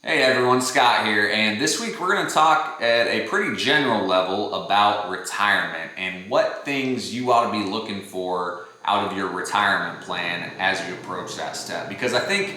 Hey everyone, Scott here, and this week we're going to talk at a pretty general level about retirement and what things you ought to be looking for out of your retirement plan as you approach that step. Because I think,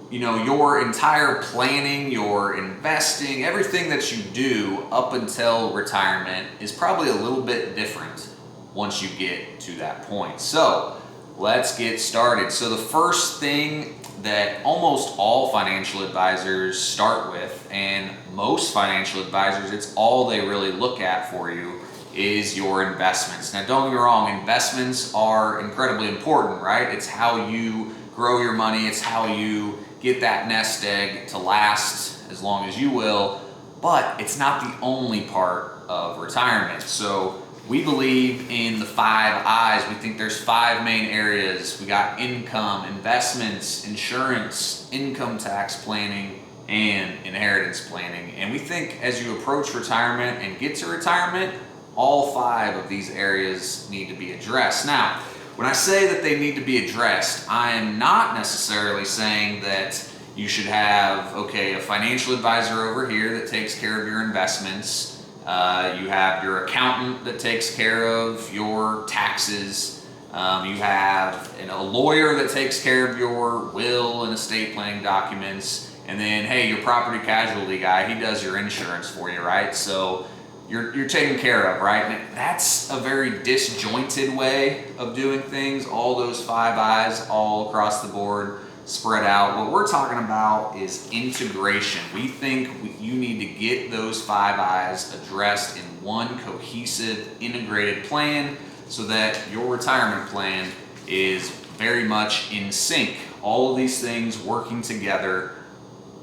your entire planning, your investing, everything that you do up until retirement is probably a little bit different once you get to that point. So let's get started. So the first thing that almost all financial advisors start with, and most financial advisors, it's all they really look at for you, is your investments. Now, don't get me wrong, investments are incredibly important, right? It's how you grow your money, it's how you get that nest egg to last as long as you will, but it's not the only part of retirement. So we believe in the 5 I's. We think there's 5 main areas. We got income, investments, insurance, income tax planning, and inheritance planning. And we think as you approach retirement and get to retirement, all 5 of these areas need to be addressed. Now, when I say that they need to be addressed, I am not necessarily saying that you should have, a financial advisor over here that takes care of your investments. You have your accountant that takes care of your taxes. You have a lawyer that takes care of your will and estate planning documents. And then, hey, your property casualty guy, he does your insurance for you, right? So you're taken care of, right? And that's a very disjointed way of doing things. All those 5 I's all across the board, spread out. What we're talking about is integration. We think you need to get those 5 I's addressed in one cohesive, integrated plan so that your retirement plan is very much in sync. All of these things working together,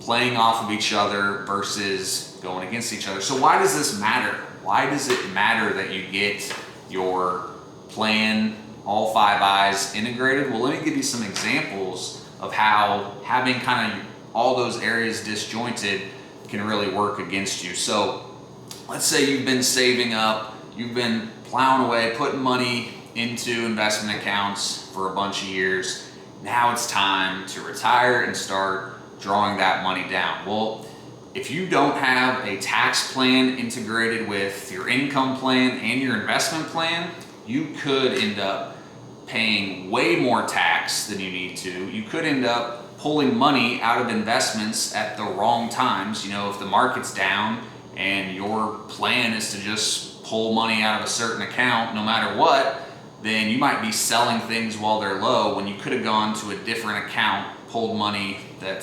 playing off of each other versus going against each other. So why does this matter? Why does it matter that you get your plan, all 5 I's integrated? Well, let me give you some examples of how having kind of all those areas disjointed can really work against you. So let's say you've been saving up, you've been plowing away, putting money into investment accounts for a bunch of years. Now it's time to retire and start drawing that money down. Well, if you don't have a tax plan integrated with your income plan and your investment plan, you could end up paying way more tax than you need to. You could end up pulling money out of investments at the wrong times. If the market's down and your plan is to just pull money out of a certain account no matter what, then you might be selling things while they're low when you could have gone to a different account, pulled money that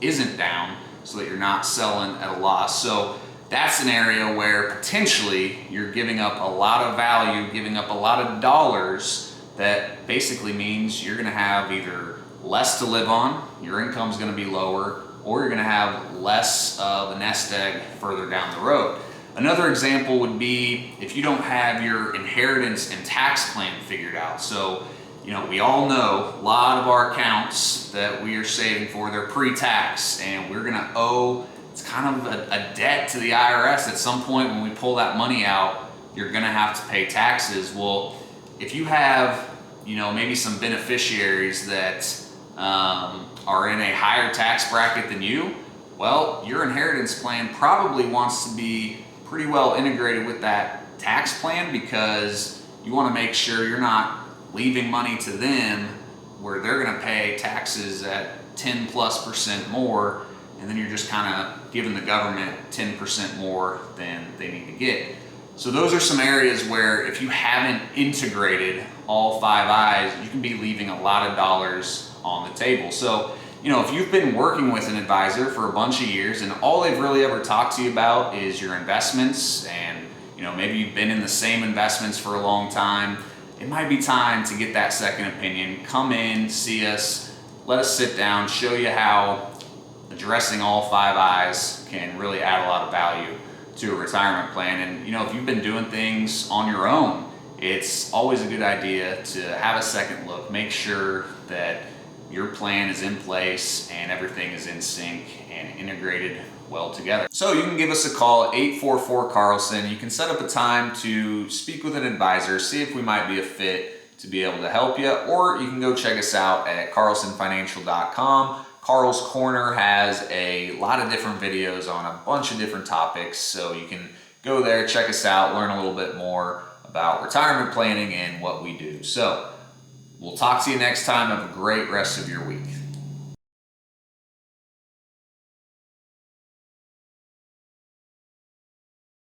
isn't down so that you're not selling at a loss. So that's an area where potentially you're giving up a lot of value, giving up a lot of dollars. That basically means you're going to have either less to live on, your income's going to be lower, or you're going to have less of a nest egg further down the road. Another example would be if you don't have your inheritance and tax plan figured out. So, we all know a lot of our accounts that we are saving for, they're pre-tax, and we're going to owe, it's kind of a debt to the IRS at some point when we pull that money out, you're going to have to pay taxes. Well, if you have, maybe some beneficiaries that are in a higher tax bracket than you, well, your inheritance plan probably wants to be pretty well integrated with that tax plan because you want to make sure you're not leaving money to them where they're going to pay taxes at 10+% more, and then you're just kind of giving the government 10% more than they need to get. So those are some areas where if you haven't integrated all 5 I's, you can be leaving a lot of dollars on the table. So, if you've been working with an advisor for a bunch of years and all they've really ever talked to you about is your investments and, maybe you've been in the same investments for a long time, it might be time to get that second opinion. Come in, see us, let us sit down, show you how addressing all 5 I's can really add a lot of value to a retirement plan. And if you've been doing things on your own, it's always a good idea to have a second look, make sure that your plan is in place and everything is in sync and integrated well together. So you can give us a call at 844-Carlson. You can set up a time to speak with an advisor, see if we might be a fit to be able to help you, or you can go check us out at carlsonfinancial.com. Carl's Corner has a lot of different videos on a bunch of different topics, so you can go there, check us out, learn a little bit more about retirement planning and what we do. So we'll talk to you next time. Have a great rest of your week.